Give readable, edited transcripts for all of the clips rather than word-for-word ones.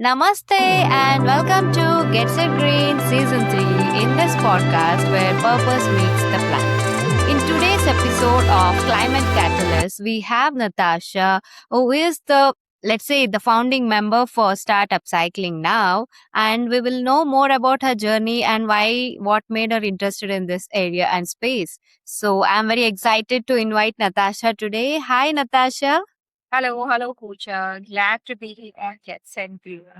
Namaste and welcome to Get Set Green Season 3 in this podcast where purpose meets the plan. In today's episode of Climate Catalyst, we have Natasha, who is let's say, the founding member for Startup Cycling Now, and we will know more about her journey and what made her interested in this area and space. So I'm very excited to invite Natasha today. Hi, Natasha. Hello, Pooja. Glad to be on Get Sent Green with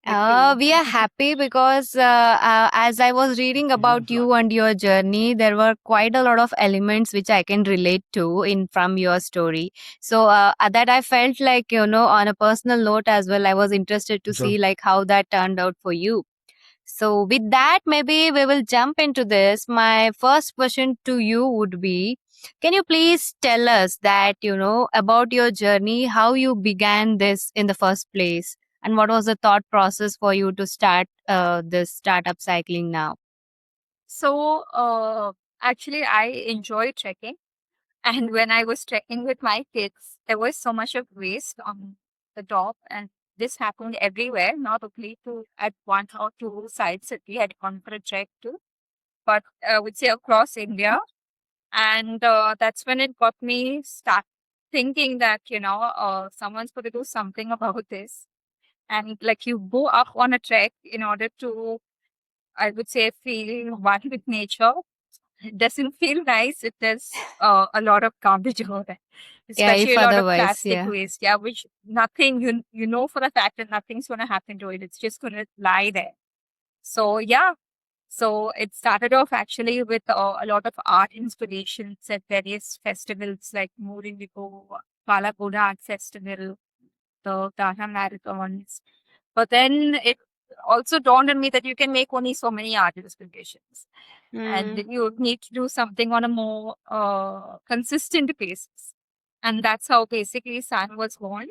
you. We are happy because as I was reading about you and your journey, there were quite a lot of elements which I can relate to in from your story. So that I felt like on a personal note as well, I was interested to see like how that turned out for you. So with that, maybe we will jump into this. My first question to you would be, can you please tell us that, about your journey, how you began this in the first place, and what was the thought process for you to start this startup cycling now? So, actually, I enjoy trekking. And when I was trekking with my kids, there was so much of waste on the top. And this happened everywhere, not only at one or two sites that we had gone for a trek to, but I would say across India. And that's when it got me start thinking that, someone's got to do something about this. And like you go up on a trek in order to, I would say, feel one with nature. It doesn't feel nice if there's a lot of garbage over there, Yeah, especially if a lot of otherwise, plastic yeah. waste. Yeah, which nothing you know for a fact that nothing's going to happen to it. It's just going to lie there. So yeah, so it started off actually with a lot of art inspirations at various festivals like Morindigo, Palagoda Art Festival, the Tata Marathons. But then it also dawned on me that you can make only so many art illustrations and Mm. you need to do something on a more consistent basis. And that's how basically San was born.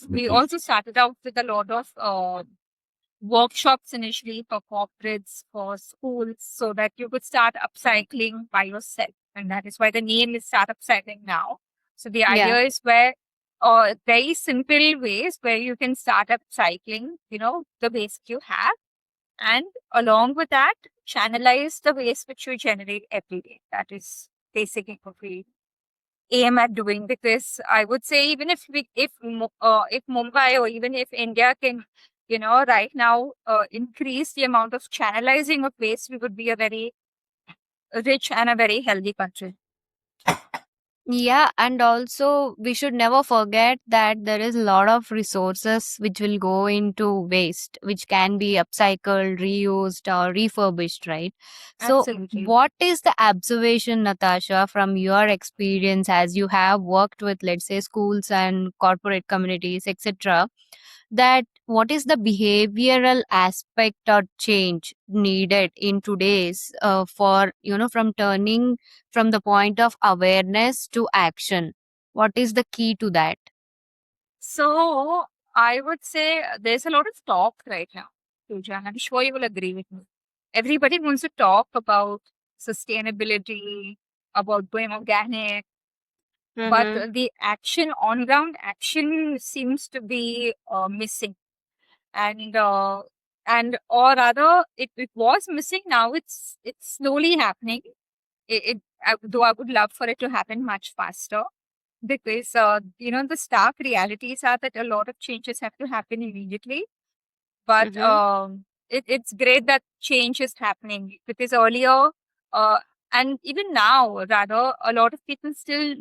We also started out with a lot of workshops initially for corporates, for schools, so that you could start upcycling by yourself. And that is why the name is Start Upcycling Now. So the Yeah. idea is where very simple ways where you can start upcycling, the waste you have. And along with that, channelize the waste which you generate every day. That is basically what we aim at doing, because I would say even if Mumbai or even if India can, right now increase the amount of channelizing of waste, we would be a very rich and a very healthy country. Yeah, and also we should never forget that there is a lot of resources which will go into waste, which can be upcycled, reused, or refurbished, right? So, Absolutely. what is the observation, Natasha, from your experience as you have worked with, let's say, schools and corporate communities, etc.? That what is the behavioral aspect or change needed in today's for from turning from the point of awareness to action? What is the key to that? So I would say there's a lot of talk right now, Pooja. I'm sure you will agree with me. Everybody wants to talk about sustainability, about going organic, but Mm-hmm. the action, on ground action, seems to be missing. And or rather, it was missing. Now it's slowly happening. Though I would love for it to happen much faster, because the stark realities are that a lot of changes have to happen immediately. But Mm-hmm. it's great that change is happening, because earlier, uh, and even now, rather, a lot of people still,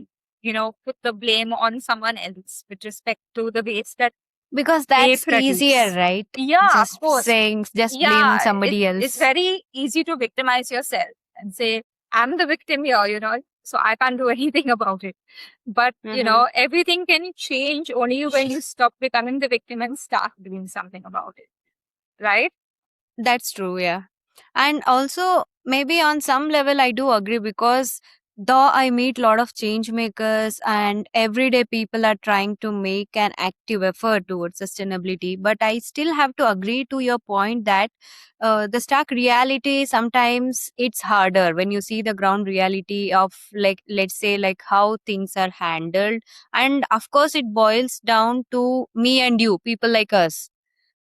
put the blame on someone else with respect to the waste that Because they that's easier, produce. right? Yeah, of Just course. saying, just blaming Yeah, somebody it's else. very easy to victimize yourself and say, I'm the victim here, so I can't do anything about it. But, Mm-hmm. everything can change only when you stop becoming the victim and start doing something about it. Right? That's true, yeah. And also, maybe on some level, I do agree because though I meet a lot of change makers and everyday people are trying to make an active effort towards sustainability, but I still have to agree to your point that the stark reality sometimes it's harder when you see the ground reality of, like, let's say, like how things are handled. And of course it boils down to me and you, people like us,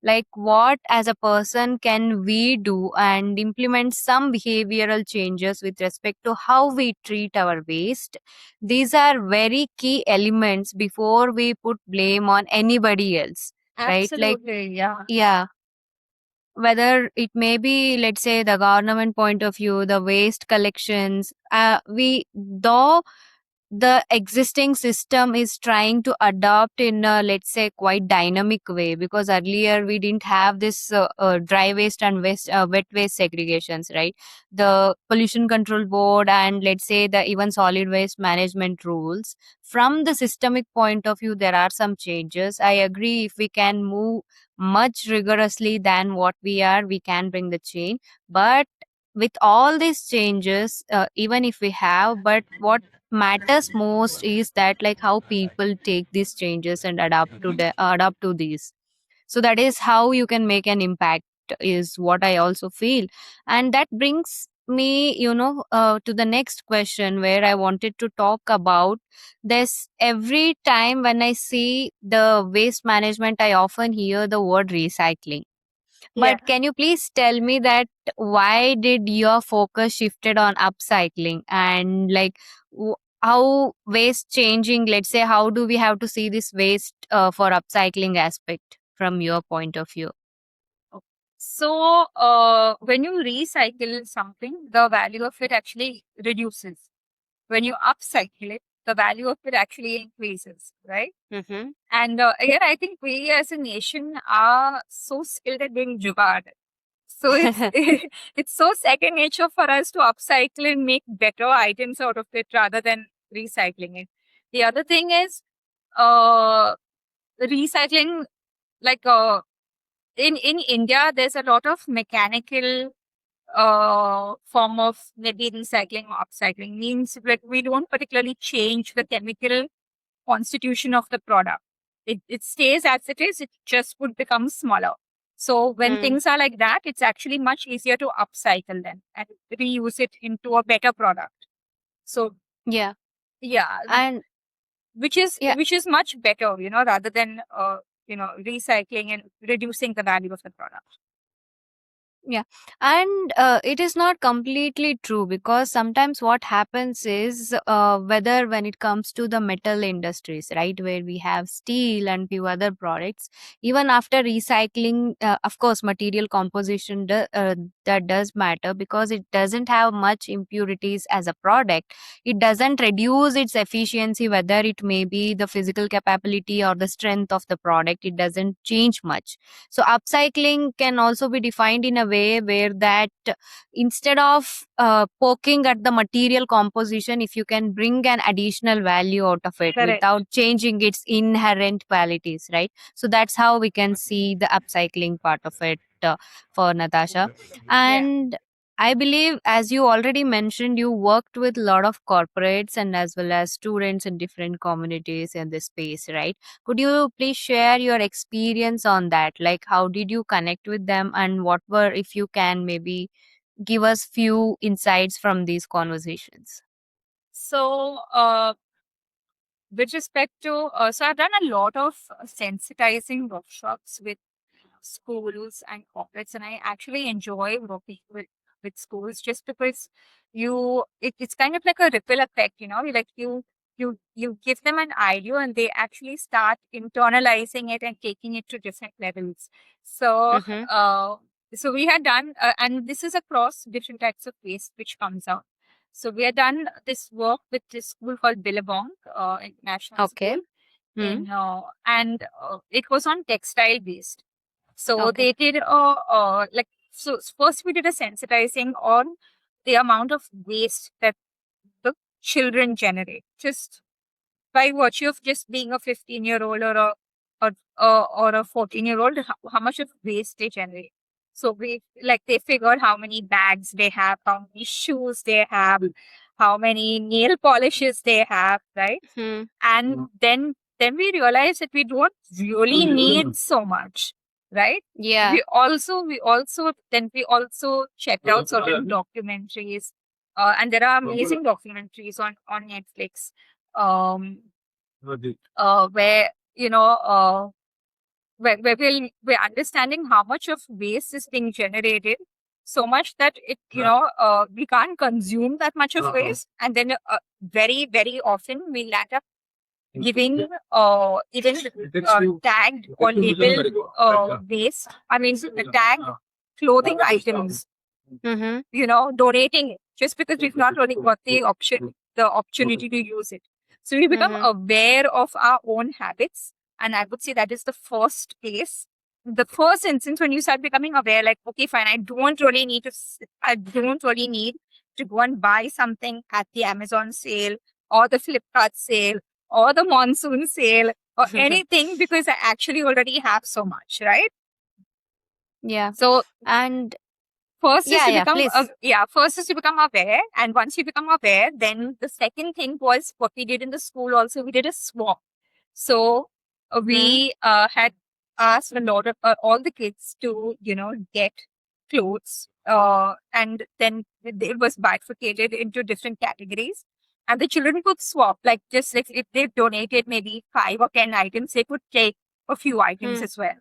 like what as a person can we do and implement some behavioral changes with respect to how we treat our waste. These are very key elements before we put blame on anybody else, right? Like, Absolutely, yeah. yeah, whether it may be, let's say, the government point of view, the waste collections, we though the existing system is trying to adopt in a, let's say, quite dynamic way, because earlier we didn't have this dry waste and wet waste segregations, right? The pollution control board and, let's say, the even solid waste management rules, from the systemic point of view there are some changes. I agree, if we can move much rigorously than what we are, we can bring the change. But with all these changes, even if we have, but what matters most is that, like, how people take these changes and adapt to these. So that is how you can make an impact, is what I also feel. And that brings me, to the next question, where I wanted to talk about this. Every time when I see the waste management, I often hear the word recycling, Yeah. but can you please tell me that why did your focus shifted on upcycling, and like how waste changing, let's say, how do we have to see this waste for upcycling aspect from your point of view? So, when you recycle something, the value of it actually reduces. When you upcycle it, the value of it actually increases, right? Mm-hmm. And again, I think we as a nation are so skilled at doing jugaad. So it's it's so second nature for us to upcycle and make better items out of it rather than recycling it. The other thing is uh, recycling, like in India, there's a lot of mechanical form of maybe recycling or upcycling. Means like we don't particularly change the chemical constitution of the product. It stays as it is, it just would become smaller. So when Mm. things are like that, it's actually much easier to upcycle them and reuse it into a better product. So Yeah. yeah, And yeah. which is much better, rather than recycling and reducing the value of the product. Yeah, and it is not completely true, because sometimes what happens is, whether when it comes to the metal industries, right, where we have steel and few other products, even after recycling, of course, material composition that does matter, because it doesn't have much impurities as a product. It doesn't reduce its efficiency, whether it may be the physical capability or the strength of the product. It doesn't change much. So upcycling can also be defined in a way where that, instead of poking at the material composition, if you can bring an additional value out of it Correct. without changing its inherent qualities, right? So that's how we can see the upcycling part of it, for Natasha. Yeah. And I believe, as you already mentioned, you worked with a lot of corporates and as well as students in different communities in this space, right? Could you please share your experience on that? Like, how did you connect with them, and what were, if you can, maybe give us few insights from these conversations? So with respect to, so I've done a lot of sensitizing workshops with schools and corporates, and I actually enjoy working with schools just because it's kind of like a ripple effect, like you give them an idea and they actually start internalizing it and taking it to different levels. So Mm-hmm. so we had done, and this is across different types of waste which comes out. So we had done this work with this school called Billabong International Okay. School Hmm. and it was on textile based. So Okay. they did like, so first we did a sensitizing on the amount of waste that the children generate, just by virtue of just being a 15-year-old or a 14-year-old, how much of waste they generate. So they figured how many bags they have, how many shoes they have, how many nail polishes they have, right? Hmm. And then we realize that we don't really need so much, right? Yeah. We also checked out certain documentaries, and there are amazing documentaries on Netflix, um, where we're understanding how much of waste is being generated, so much that we can't consume that much of waste, and then very very often we'll end up giving even tagged or labeled waste. I mean, tagged clothing items, Mm-hmm. donating it just because we've not really got the opportunity to use it. So we become Mm-hmm. aware of our own habits, and I would say that is the first place, the first instance when you start becoming aware. Like, okay, fine, I don't really need to go and buy something at the Amazon sale or the Flipkart sale or the monsoon sale or anything because I actually already have so much, right? Yeah. So And first is yeah, to yeah, become please. first is to become aware, and once you become aware, then the second thing was what we did in the school. Also, we did a swap. So Hmm. we had asked a lot of all the kids to get clothes, and then it was bifurcated into different categories, and the children could swap. Like, just like if they donated maybe 5 or 10 items, they could take a few items Hmm. as well.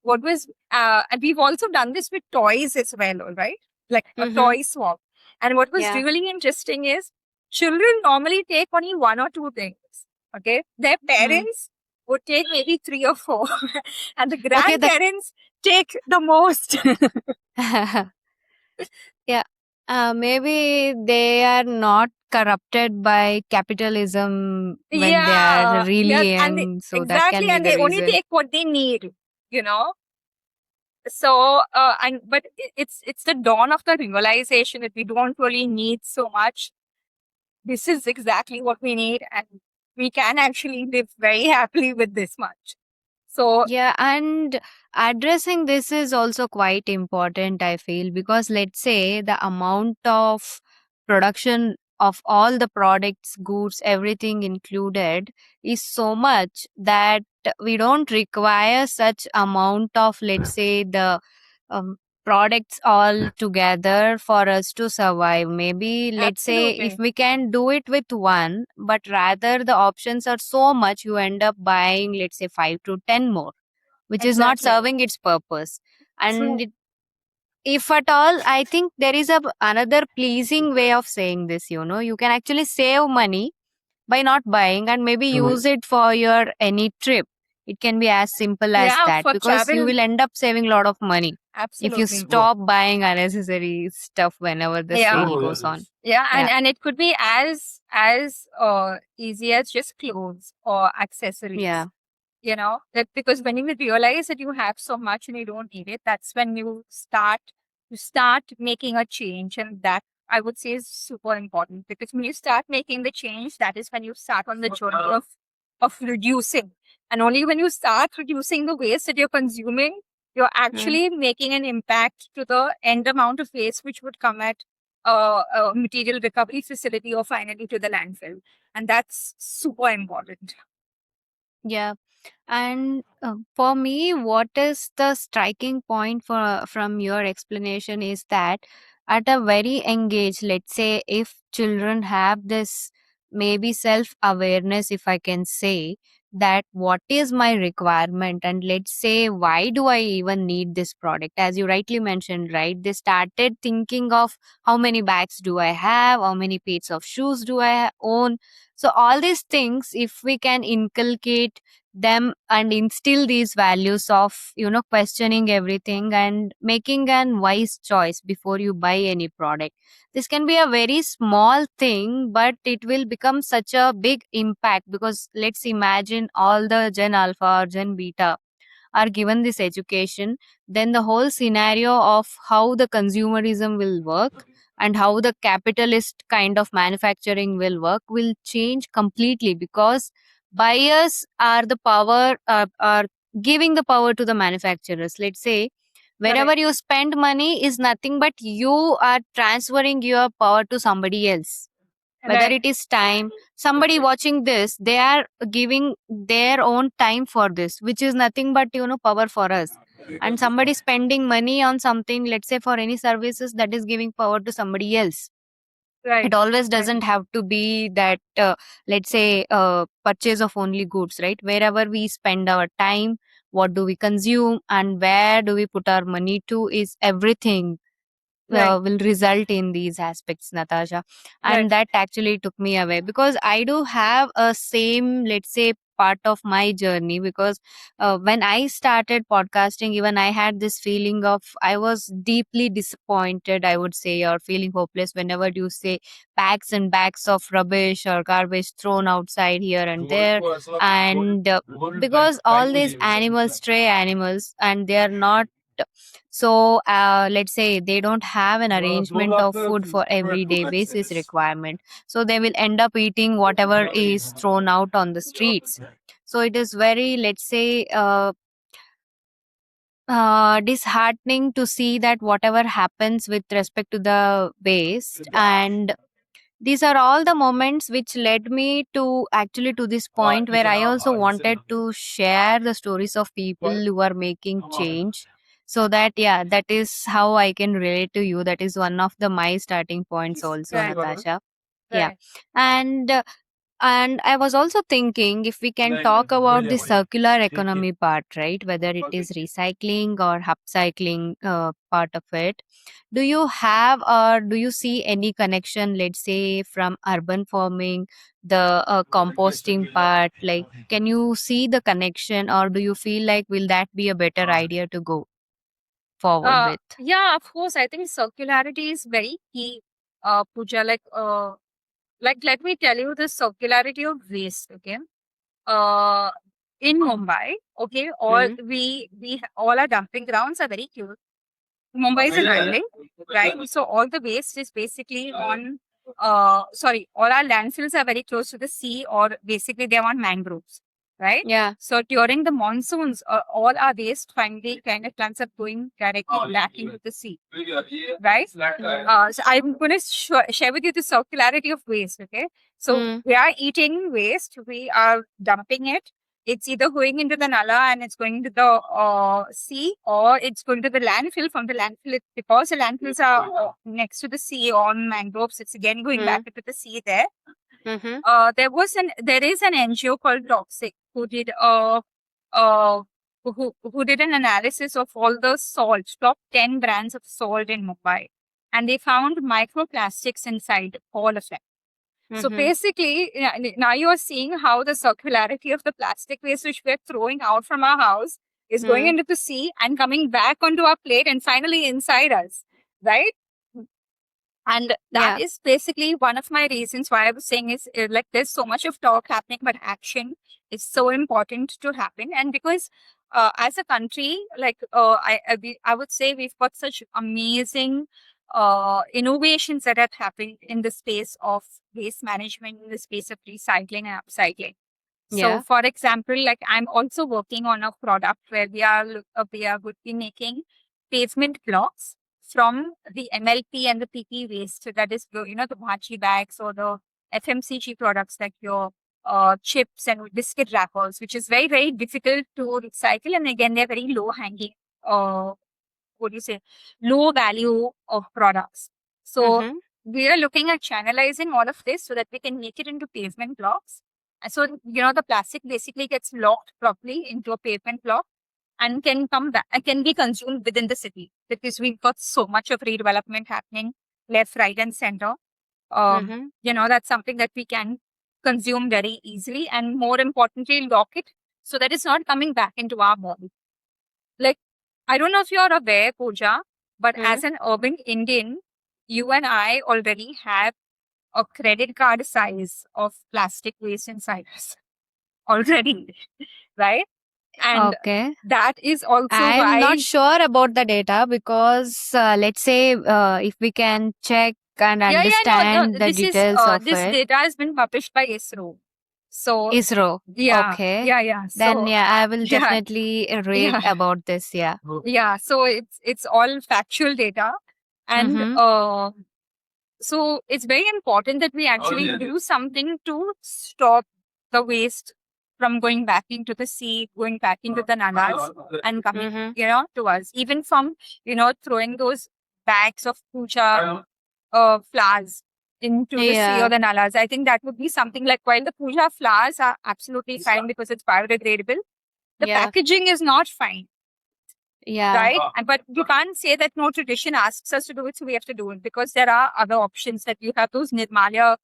What was and we've also done this with toys as well, all right? Like a Mm-hmm. toy swap. And what was Yeah. really interesting is children normally take only one or two things. Okay. Their Hmm. parents would take maybe three or four. And the Okay, the grandparents take the most. yeah. Maybe they are not corrupted by capitalism when they are Yeah. Yeah. really And young, so that exactly. can be And the they only reason. take what they need, you know? So and but it's the dawn of the realization that we don't really need so much. This is exactly what we need, and we can actually live very happily with this much. So Yeah, and addressing this is also quite important, I feel, because let's say the amount of production of all the products, goods, everything included is so much that we don't require such amount of, let's say, the um, products all together for us to survive. Maybe, let's say, if absolutely, we can do it with one, but rather the options are so much, you end up buying, let's say, 5 to 10 more, which is not exactly serving its purpose. And true. if at all, I think there is another pleasing way of saying this. You can actually save money by not buying and maybe use it for your any trip. It can be as simple as Yeah, that, for because you travel, will end up saving a lot of money if you absolutely. stop buying unnecessary stuff whenever the Yeah, sale goes on. yeah, Yeah. and it could be as easy as just clothes or Yeah. accessories. That because when you realize that you have so much and you don't need it, that's when you start making a change, and that I would say is super important, because when you start making the change, that is when you start on the journey of reducing. And only when you start reducing the waste that you're consuming, you're Mm. actually making an impact to the end amount of waste which would come at a material recovery facility or finally to the landfill, and that's super important. Yeah. And for me, what is the striking point from your explanation is that at a very young age, let's say if children have this maybe self awareness, if I can say, that what is my requirement, and let's say why do I even need this product, as you rightly mentioned, right? They started thinking of how many bags do I have, how many pairs of shoes do I own. So all these things, if we can inculcate them and instill these values of questioning everything and making an wise choice before you buy any product, this can be a very small thing, but it will become such a big impact, because let's imagine all the Gen Alpha or Gen Beta are given this education, then the whole scenario of how the consumerism will work and how the capitalist kind of manufacturing will work will change completely, because buyers are the power, are giving the power to the manufacturers. Let's say wherever Correct. you spend money is nothing but you are transferring your power to somebody else. whether Right. it is time. Somebody watching this, they are giving their own time for this, which is nothing but power for us. And somebody spending money on something, let's say for any services, that is giving power to somebody else. Right. It always Right. doesn't have to be that let's say purchase of only goods, right? Wherever we spend our time, what do we consume, and where do we put our money to, is everything Right. will result in these aspects, Natasha. Right. And that actually took me away, because I do have a same, let's say, part of my journey. Because when I started podcasting, even I had this feeling of, I was deeply disappointed, I would say, or feeling hopeless whenever you say bags and bags of rubbish or garbage thrown outside here and there. And because all these animals, stray animals, and they are not, so let's say they don't have an arrangement of food for everyday basis requirement, so they will end up eating whatever is thrown out on the streets. So it is very, let's say, disheartening to see that whatever happens with respect to the waste. And these are all the moments which led me to actually to this point where I also wanted to share the stories of people who are making change. So that, yeah, that is how I can relate to you. That is one of the my starting points also, Right. Natasha. Yeah. Right. And I was also thinking if we can talk about the circular economy part, right? Whether it is recycling or upcycling part of it. Do you have, or do you see any connection, let's say, from urban farming, the composting part? Like, can you see the connection, or do you feel like will that be a better idea to go forward with? Yeah, of course. I think circularity is very key, Pooja. Like, let me tell you the circularity of waste. Okay. Uh, in Mumbai, okay, all Mm, all our dumping grounds are very close. Mumbai is an island, right? So all the waste is basically on. Sorry, all our landfills are very close to the sea, or basically they're on mangroves, right? yeah. So during the monsoons, all our waste finally kind of ends up going directly back into the sea, right? So I'm going to share with you the circularity of waste. Okay, so Mm, we are eating waste, we are dumping it. It's either going into the nala and it's going to the sea, or it's going to the landfill. From the landfill, because the landfills are next to the sea on mangroves, it's again going back mm, into the sea there. mm-hmm. There is an NGO called Toxic who did uh who did an analysis of all the salt, top 10 brands of salt in Mumbai, and they found microplastics inside all of them. So Mm-hmm. basically, now you are seeing how the circularity of the plastic waste which we're throwing out from our house is going Mm, into the sea and coming back onto our plate and finally inside us, right? And that yeah. is basically one of my reasons why I was saying is like there's so much of talk happening, but action is so important to happen. And because as a country, like I would say we've got such amazing innovations that have happened in the space of waste management, in the space of recycling and upcycling. So, Yeah. for example, like I'm also working on a product where we would be making pavement blocks from the MLP and the PP waste. So that is the bhaji bags or the FMCG products like your chips and biscuit wrappers, which is very very difficult to recycle, and again they're very low hanging. What do you say? Low value of products. So Mm-hmm. we are looking at channelizing all of this so that we can make it into pavement blocks. And so, the plastic basically gets locked properly into a pavement block and can come back and can be consumed within the city, because we've got so much of redevelopment happening left, right, and center. Mm-hmm. That's something that we can consume very easily, and more importantly, lock it so that it's not coming back into our body. Like, I don't know if you're aware, Pooja, but Mm. as an urban Indian, you and I already have a credit card size of plastic waste inside us already, right? And Okay. that is also I'm not why, sure about the data, because let's say if we can check and yeah, no, understand the details of this it. data has been published by ISRO. So, ISRO. yeah, Okay. yeah. Then So, yeah, I will yeah, definitely read yeah, about this. Yeah. yeah. So it's all factual data, and Mm-hmm. So it's very important that we actually do something to stop the waste from going back into the sea, going back into the nalas, and coming, to us. Even from, throwing those bags of puja flowers into the sea or the nalas. I think that would be something like, while the puja flowers are absolutely fine because it's biodegradable, the packaging is not fine. Right? But you can't say that no tradition asks us to do it, so we have to do it, because there are other options. That you have those Nirmalya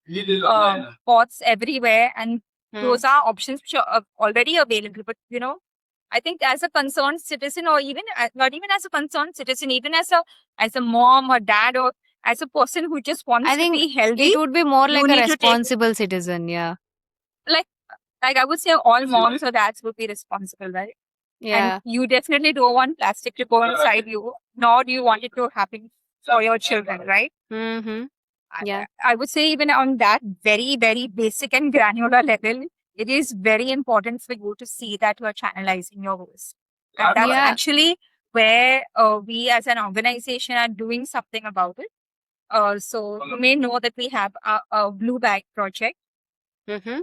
pots everywhere, and those are options which are already available. But I think as a concerned citizen, or even not even as a concerned citizen, even as a mom or dad, or as a person who just wants I to think be healthy, it would be more you like a need to take, responsible citizen. Yeah. like I would say all moms or dads would be responsible, right? Yeah. And you definitely don't want plastic to go inside you, nor do you want it to happen for your children, right? Mm-hmm. Yeah. I would say, even on that very, very basic and granular level, it is very important for you to see that you are channelizing your voice. And that's Yeah. actually where we as an organization are doing something about it. So you may know that we have a Blue Bag project Mm-hmm.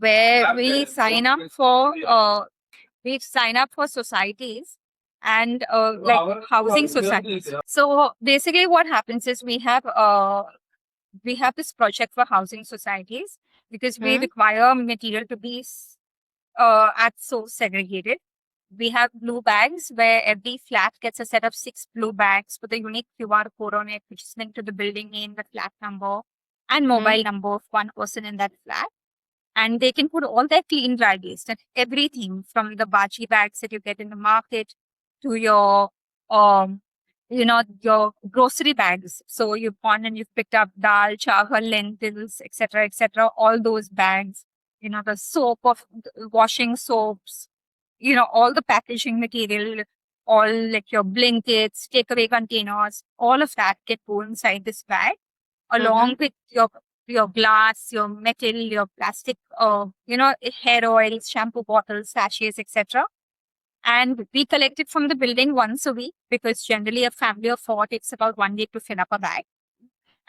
where we sign up for societies and like housing societies. So basically, what happens is we have this project for housing societies, because we require material to be at source segregated. We have blue bags where every flat gets a set of 6 blue bags with a unique QR code on it, which is linked to the building name, the flat number, and mobile number of one person in that flat. And they can put all their clean dry waste and everything, from the baji bags that you get in the market to your your grocery bags. So you've gone and you've picked up dal, chawal, lentils, etc., all those bags, the soap of washing soaps, all the packaging material, all like your blankets, takeaway containers, all of that get put inside this bag, along with your glass, your metal, your plastic, hair oils, shampoo bottles, sachets, etc. And we collect it from the building once a week, because generally a family of 4 takes about 1 week to fill up a bag.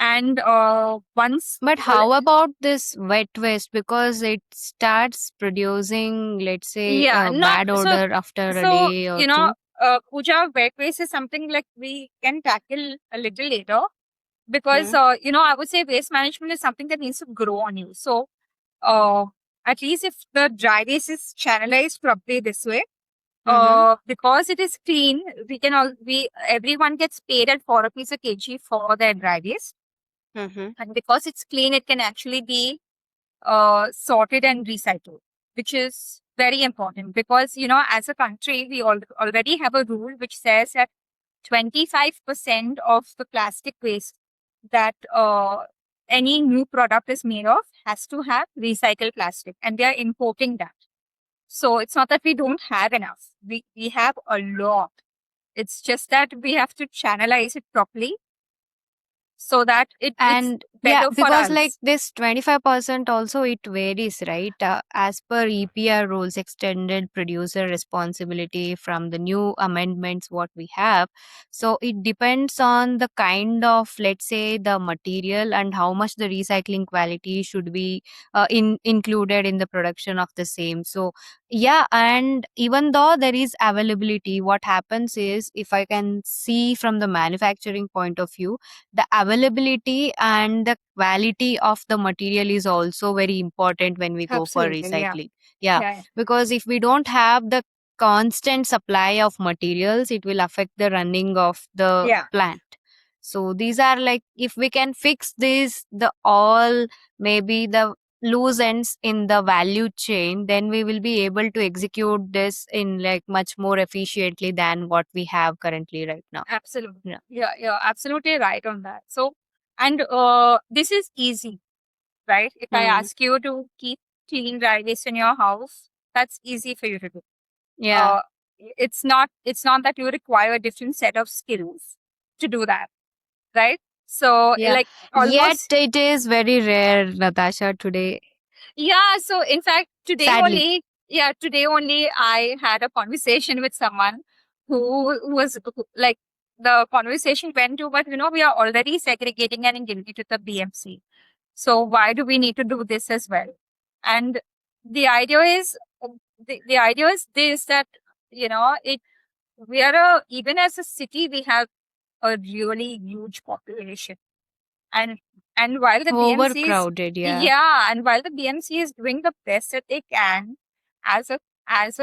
And But how about this wet waste? Because it starts producing, let's say, yeah, a not bad so. odor after a So day or two. puja wet waste is something like we can tackle a little later, because I would say waste management is something that needs to grow on you. So uh, at least if the dry waste is channelized properly this way, because it is clean, we everyone gets paid at 4 rupees a kg for their dry waste, and because it's clean, it can actually be sorted and recycled, which is very important, because as a country we already have a rule which says that 25% of the plastic waste that any new product is made of has to have recycled plastic, and they are importing that. So it's not that we don't have enough. We have a lot. It's just that we have to channelize it properly so that it's And better for because us. like this 25% also it varies, right? As per EPR rules, extended producer responsibility from the new amendments what we have. So it depends on the kind of, let's say, the material and how much the recycling quality should be included in the production of the same. So yeah, and even though there is availability, what happens is, if I can see from the manufacturing point of view, the availability and the quality of the material is also very important when we go for Absolutely, yeah. recycling. Yeah, Yeah. because if we don't have the constant supply of materials, it will affect the running of the Yeah. plant. So these are like, if we can fix this, the all maybe the loose ends in the value chain, then we will be able to execute this in like much more efficiently than what we have currently right now. Absolutely. Yeah. Yeah, you're absolutely right on that. So, and this is easy, right? If I ask you to keep clean dry waste in your house, that's easy for you to do. Yeah. It's not that you require a different set of skills to do that, right? So Yeah. like Yet almost, it is very rare, Natasha, today. yeah. So in fact, Sadly. today only I had a conversation with someone who was like the conversation went to, but we are already segregating and giving it to the BMC. So why do we need to do this as well? And the idea is the idea is this, that it we are even as a city, we have a really huge population, and while the BMC is Overcrowded, yeah. and while the BMC is doing the best that they can, as a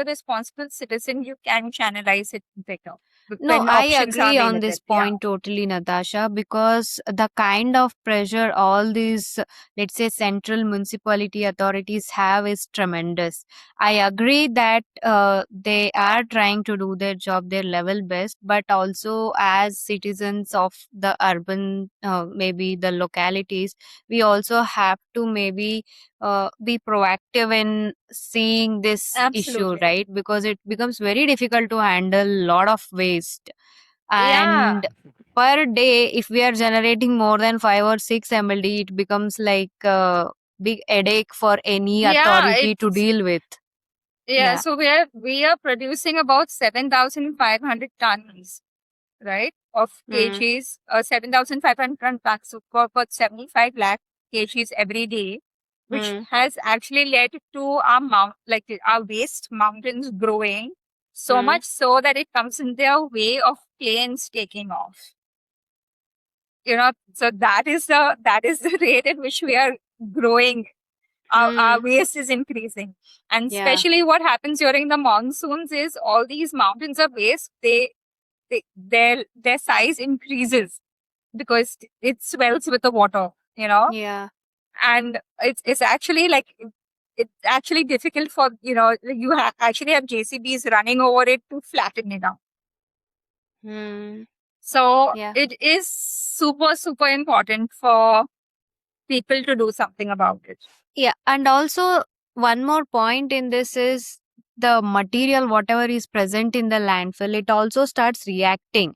responsible citizen, you can channelize it better No, when I options are agree on available. this point totally, Natasha, because the kind of pressure all these, let's say, central municipality authorities have is tremendous. I agree that they are trying to do their job, their level best, but also as citizens of the urban, maybe the localities, we also have to maybe be proactive in seeing this issue, Absolutely. right? Because it becomes very difficult to handle a lot of waste. Yeah. And per day, if we are generating more than 5 or 6 mld, it becomes like a big headache for any Yeah, authority to it's deal with. yeah. Yeah. So we are producing about 7,500 tons, right, of Mm, kgs, 7,500 tons, so for about 75 lakh kgs every day, which mm, has actually led to our waste mountains growing so mm, much so that it comes in their way of planes taking off. So that is the rate at which we are growing. Our mm, waste is increasing, and yeah. especially what happens during the monsoons is all these mountains of waste, their size increases because it swells with the water, Yeah. and it's actually like it's actually difficult for you actually have JCBs running over it to flatten it out. Mm, So yeah. it is super super important for people to do something about it. Yeah, and also one more point in this is the material, whatever is present in the landfill, it also starts reacting.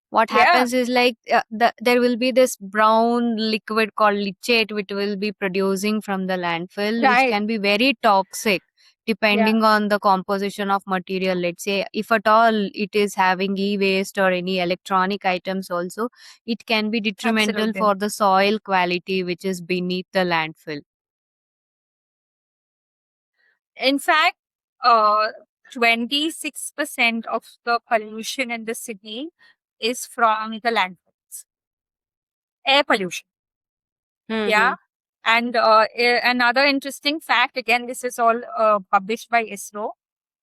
What Yeah, happens is like there will be this brown liquid called leachate which will be producing from the landfill, which right. can be very toxic Yeah, depending on the composition of material. Let's say if at all it is having e-waste or any electronic items also, it can be detrimental absolutely. for the soil quality which is beneath the landfill. In fact, 26% of the pollution in the city is from the landfills. Air pollution. Yeah. Mm-hmm. And another interesting fact, again, this is all published by ISRO,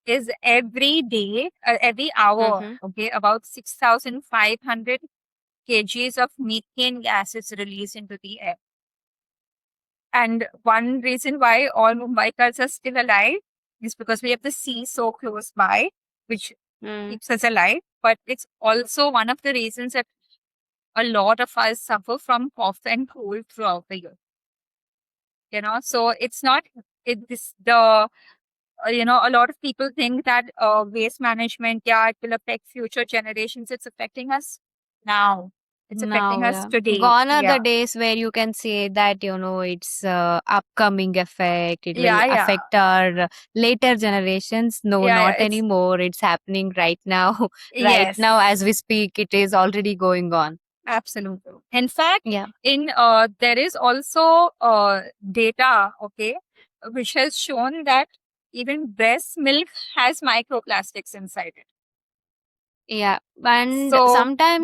is every day, every hour, Mm-hmm. okay, about 6,500 kgs of methane gas is released into the air. And one reason why all Mumbaikars are still alive is because we have the sea so close by, which Mm. keeps us alive. But it's also one of the reasons that a lot of us suffer from cough and cold throughout the year. So it's not it this the a lot of people think that waste management, yeah, it will affect future generations. It's affecting us now. It's affecting Now, us yeah. today. Gone are the Yeah, days where you can say that, it's upcoming effect. It will yeah, yeah, affect our later generations. No, yeah, not yeah. It's anymore. It's happening right now. Right now, as yes. we speak, it is already going on. Absolutely. In fact, Yeah. in there is also data, okay, which has shown that even breast milk has microplastics inside it. Yeah, and So,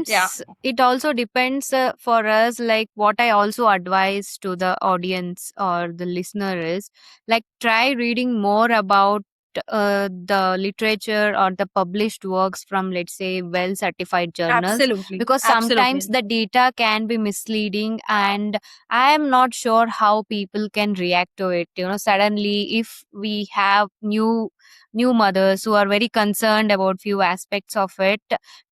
yeah, sometimes it also depends for us. Like, what I also advise to the audience or the listener is like try reading more about the literature or the published works from, let's say, well certified journals, absolutely, because sometimes absolutely, the data can be misleading, and I am not sure how people can react to it. Suddenly, if we have new mothers who are very concerned about few aspects of it,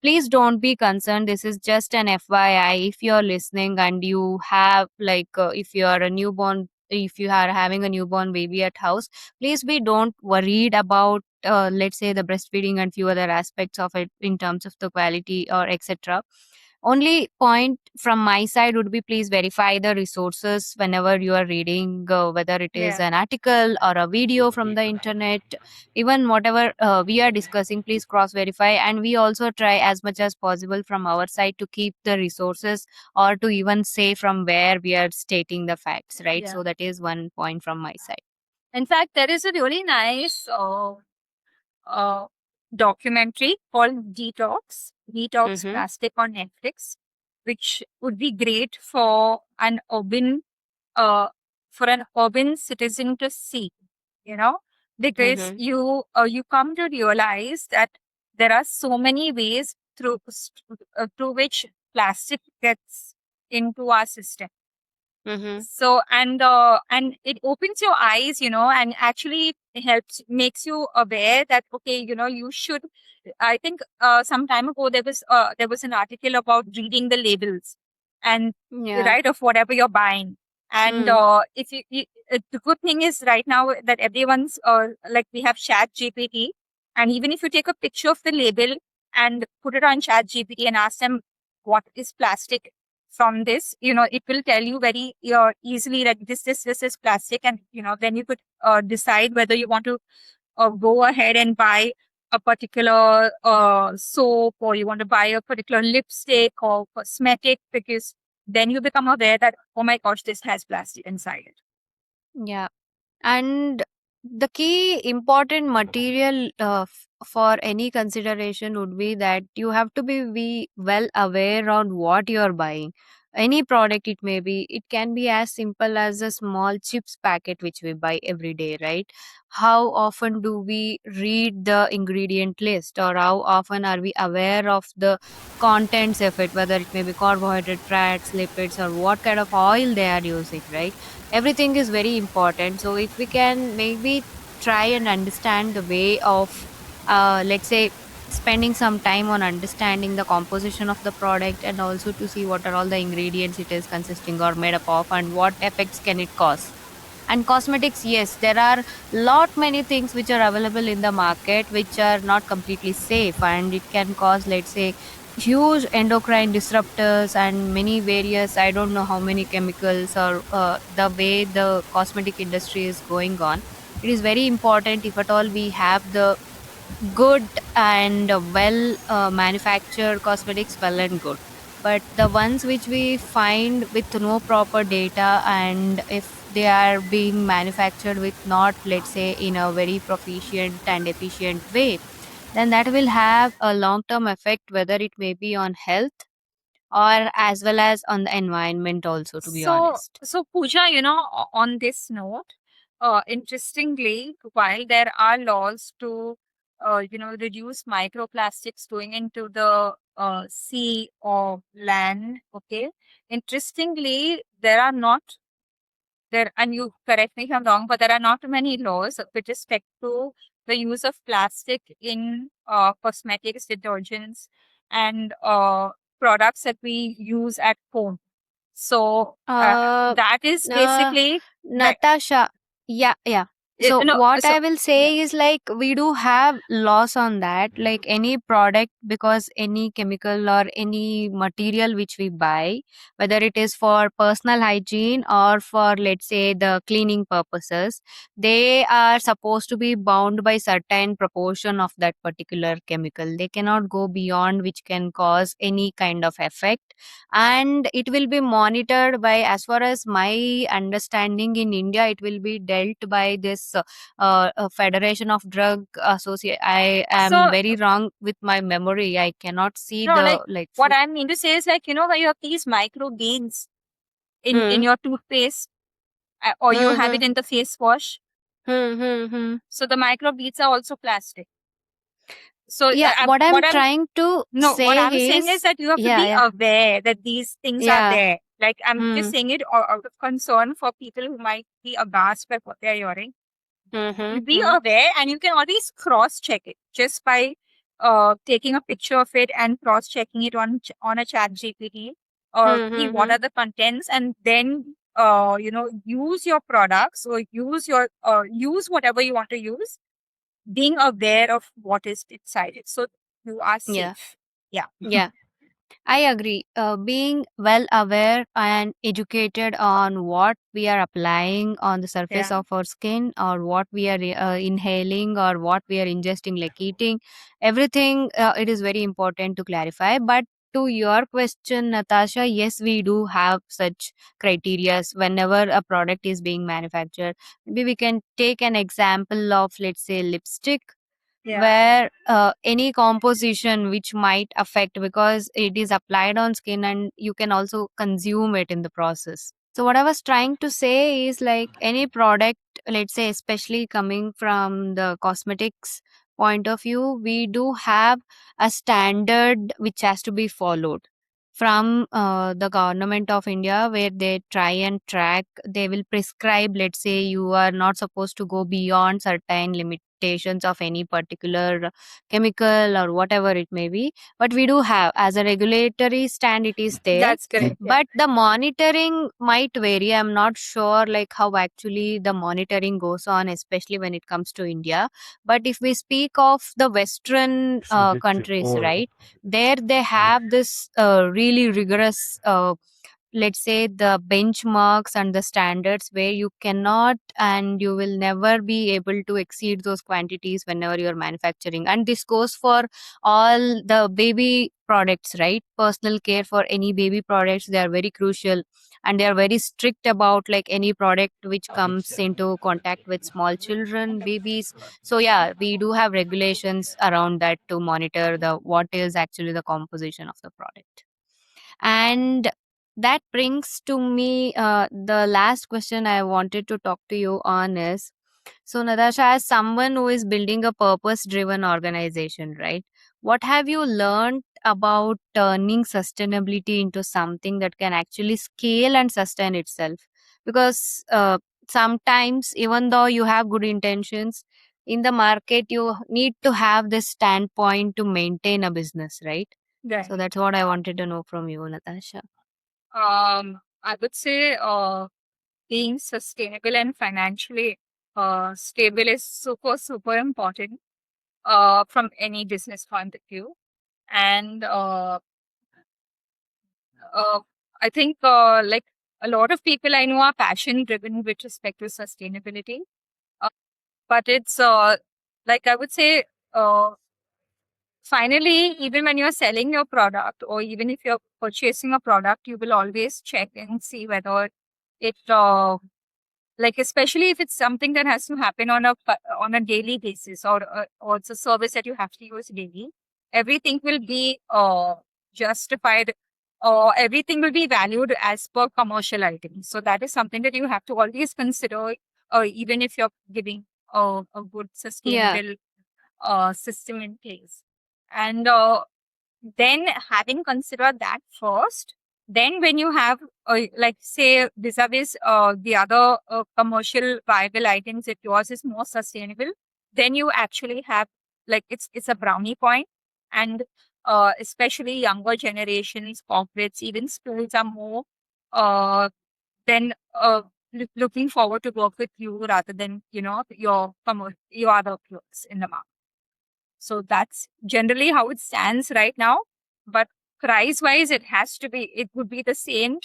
please don't be concerned. This is just an FYI. If you're listening and you have like if you are a newborn, if you are having a newborn baby at house, please be don't worried about let's say the breastfeeding and few other aspects of it in terms of the quality or etc. Only point from my side would be, please verify the resources whenever you are reading, whether it is Yeah. an article or a video from the internet, even whatever we are discussing, please cross verify. And we also try as much as possible from our side to keep the resources, or to even say from where we are stating the facts, right? Yeah. So that is one point from my side. In fact, there is a really nice uh, documentary called Detox Mm-hmm. Plastic on Netflix, which would be great uh, for an urban citizen to see, you know, because Mm-hmm. you come to realize that there are so many ways through which plastic gets into our system. Mm-hmm. So and it opens your eyes, and actually makes you aware that, okay, you should. I think some time ago there was an article about reading the labels and Yeah. right of whatever you're buying. And Mm. if the good thing is right now that everyone's like, we have Chat GPT, and even if you take a picture of the label and put it on Chat GPT and ask them what is plastic from this, it will tell you very easily that this is plastic. And then you could decide whether you want to go ahead and buy a particular soap, or you want to buy a particular lipstick or cosmetic, because then you become aware that, oh my gosh, this has plastic inside it. Yeah. And the key important material for any consideration would be that you have to be well aware on what you're buying. Any product it may be, it can be as simple as a small chips packet which we buy every day, right? How often do we read the ingredient list, or how often are we aware of the contents of it, whether it may be carbohydrate, fats, lipids, or what kind of oil they are using, right? Everything is very important. So if we can maybe try and understand the way of, let's say, spending some time on understanding the composition of the product, and also to see what are all the ingredients it is consisting or made up of, and what effects can it cause. And cosmetics, yes, there are lot many things which are available in the market which are not completely safe, and it can cause, let's say, huge endocrine disruptors and many various, I don't know how many chemicals, or the way the cosmetic industry is going on. It is very important, if at all we have the good and well manufactured cosmetics, well and good. But the ones which we find with no proper data, and if they are being manufactured with not, let's say, in a very proficient and efficient way, then that will have a long term effect, whether it may be on health or as well as on the environment also, to be honest. So Pooja, on this note, interestingly, while there are laws to, reduce microplastics going into the sea or land, okay, interestingly, there are not there, and you correct me if I'm wrong, but there are not many laws with respect to the use of plastic in cosmetics, detergents, and products that we use at home. So Uh, that is uh, basically that. Natasha, yeah, yeah. So No, what so I will yeah. say is, like, we do have laws on that, like any product, because any chemical or any material which we buy, whether it is for personal hygiene or for, let's say, the cleaning purposes, they are supposed to be bound by certain proportion of that particular chemical. They cannot go beyond, which can cause any kind of effect. And it will be monitored by, as far as my understanding, in India it will be dealt by this Federation of Drug Associate. I am So very wrong with my memory, I cannot see no, the like, like what full. I mean to say is, like, where you have these micro beads in Hmm. your toothpaste, or you Hmm. have it Hmm. in the face wash. Hmm. Hmm. Hmm. So the micro beads are also plastic. So Yeah, what I'm what I'm trying to No, what I'm say saying is is, that you have to yeah, be yeah, aware that these things are yeah. there. Like, I'm just Hmm. saying it out of concern for people who might be aghast by what they're hearing. Hmm. Hmm. Be Hmm. aware, and you can always cross check it just by taking a picture of it and cross checking it on a Chat GPT, or Hmm. see Hmm. what Hmm. are the contents, and then use your products, or use whatever you want to use, being aware of what is inside it, so you are Yeah, safe. Yeah. yeah. I agree. Being well aware and educated on what we are applying on the surface Yeah, of our skin, or what we are inhaling, or what we are ingesting, like eating, everything, it is very important to clarify. But to your question, Natasha, yes, we do have such criterias whenever a product is being manufactured. Maybe we can take an example of, let's say, lipstick, yeah, where any composition which might affect, because it is applied on skin and you can also consume it in the process. So what I was trying to say is, like, any product, let's say especially coming from the cosmetics point of view, we do have a standard which has to be followed from the government of India, where they try and track, they will prescribe, let's say you are not supposed to go beyond certain limitations of any particular chemical or whatever it may be. But we do have, as a regulatory stand, it is there. that's correct. Yeah, But the monitoring might vary. I'm not sure like how actually the monitoring goes on, especially when it comes to India. But if we speak of the western countries, right, there they have this really rigorous, let's say, the benchmarks and the standards, where you cannot and you will never be able to exceed those quantities whenever you're manufacturing. And this goes for all the baby products, right? Personal care for any baby products, they are very crucial, and they are very strict about like any product which comes into contact with small children, babies. So yeah, we do have regulations around that to monitor the what is actually the composition of the product. And that brings to me the last question I wanted to talk to you on is, so Natasha, as someone who is building a purpose driven organization, right, what have you learned about turning sustainability into something that can actually scale and sustain itself? Because sometimes, even though you have good intentions, in the market you need to have this standpoint to maintain a business, right? So right. that's what I wanted to know from you, Natasha. I would say being sustainable and financially stable is super, super important from any business point of view. And uh, I think like a lot of people I know are passion driven with respect to sustainability. Uh, but it's like I would say, uh, finally, even when you're selling your product, or even if you're purchasing a product, you will always check and see whether it like, especially if it's something that has to happen on a daily basis, or it's a service that you have to use daily. Everything will be justified, or everything will be valued as per commercial items. So that is something that you have to always consider, even if you're giving a good Yeah. sustainable system in place. And then, having considered that first, then when you have like, say, vis-a-vis the other commercial viable items, if yours is more sustainable, then you actually have, like, it's a brownie point. And especially younger generations, corporates, even schools are more uh, then looking forward to work with you rather than, your other peers in the market. So that's generally how it stands right now. But price wise, it would be the same.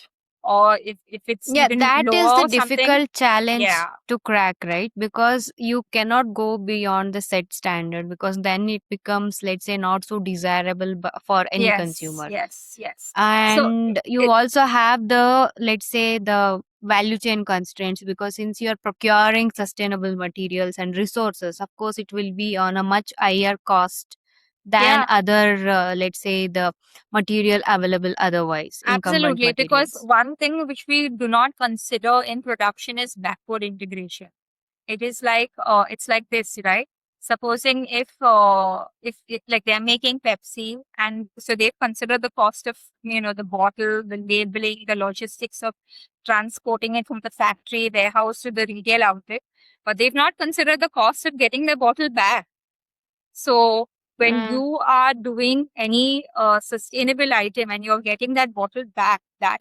Or if it's Yeah, even that is lower the or something. difficult challenge Yeah. to crack, right? Because you cannot go beyond the set standard, because then it becomes, let's say, not so desirable for any Yes, consumer. yes, yes. So And you it, also have the, let's say, the value chain constraints, because since you're procuring sustainable materials and resources, of course it will be on a much higher cost than yeah, other, let's say, the material available otherwise, incumbent absolutely. Because materials. one thing which we do not consider in production is backward integration. It is like it's like this, right? Supposing if like they're making Pepsi, and so they've considered the cost of, the bottle, the labeling, the logistics of transporting it from the factory warehouse to the retail outlet, but they've not considered the cost of getting the bottle back. So when Mm, you are doing any sustainable item and you're getting that bottle back, that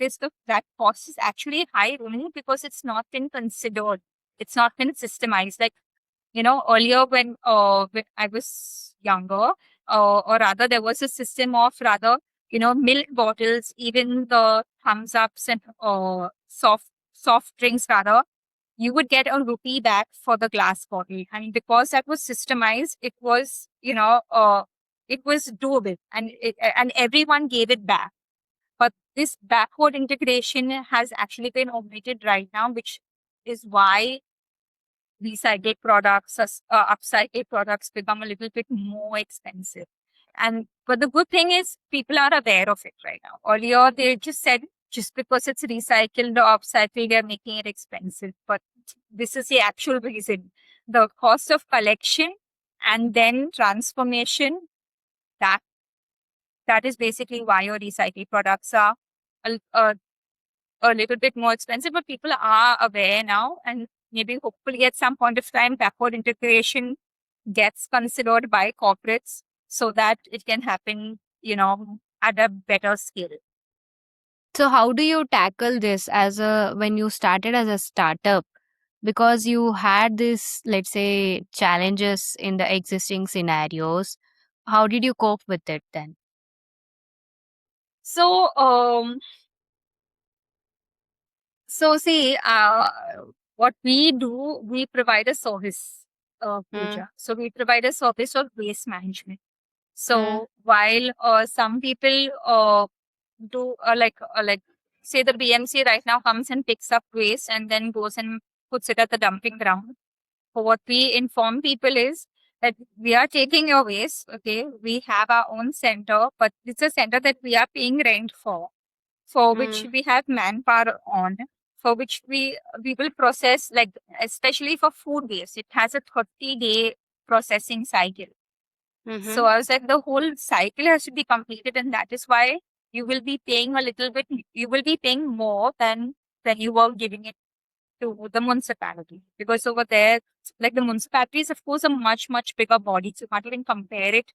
cost is actually high only because it's not been considered. It's not been systemized. Like, earlier when I was younger, or rather there was a system of, rather, milk bottles, even the thumbs ups and soft drinks rather, you would get a rupee back for the glass bottle. And because that was systemized, it was doable, and everyone gave it back. But this backward integration has actually been omitted right now, which is why recycled products, upcycled products become a little bit more expensive. But the good thing is people are aware of it right now. Earlier, they just said just because it's recycled or upcycled, they're making it expensive. But this is the actual reason. The cost of collection and then transformation, that that is basically why your recycled products are a, a, a little bit more expensive. But people are aware now, and maybe hopefully at some point of time, backward integration gets considered by corporates so that it can happen, at a better scale. So how do you tackle this when you started as a startup? Because you had this, let's say, challenges in the existing scenarios. How did you cope with it then? So, see, what we do, we provide a service, Mm, Pooja. So we provide a service of waste management. mm, So while some people do like say the BMC right now comes and picks up waste and then goes and puts it at the dumping ground. So what we inform people is that we are taking your waste. Okay, we have our own center, but it's a center that we are paying rent for which mm, we have manpower on, for which we will process, like especially for food waste. It has a 30-day processing cycle. So mhm. I was like, the whole cycle has to be completed, and that is why you will be paying a little bit. You will be paying more than you were giving it to the municipality, because over there, like the municipality is of course a much bigger body, so you can't even compare it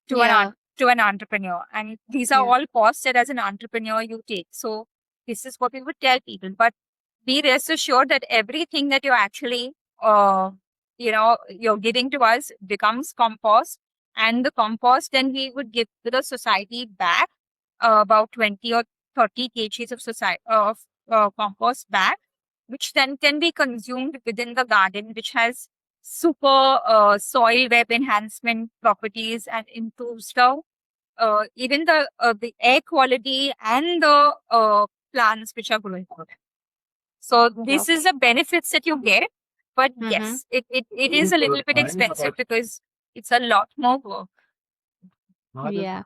to Yeah, to an entrepreneur. And these are yeah. all costs that as an entrepreneur you take. So this is what we would tell people. But be rest assured that everything that you're actually you're giving to us becomes compost. And the compost then we would give to the society back about 20 or 30 kgs of compost back, which then can be consumed within the garden, which has super soil web enhancement properties and improves even the air quality and the plants which are growing out. So this is Okay. the benefits that you get. But Mm-hmm. yes, it is a little bit expensive because it's a lot more work. Yeah.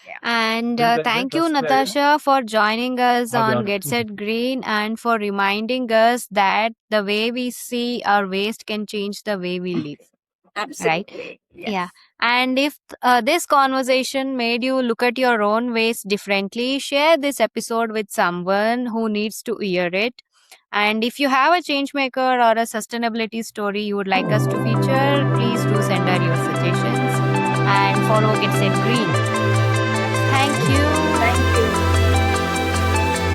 Yeah. And thank you, Natasha, for joining us on Get Set Green and for reminding us that the way we see our waste can change the way we live. Right? Absolutely. Yeah. Yes. And if this conversation made you look at your own waste differently, share this episode with someone who needs to hear it. And if you have a change maker or a sustainability story you would like us to feature, please do send our your suggestions and follow Get Set Green.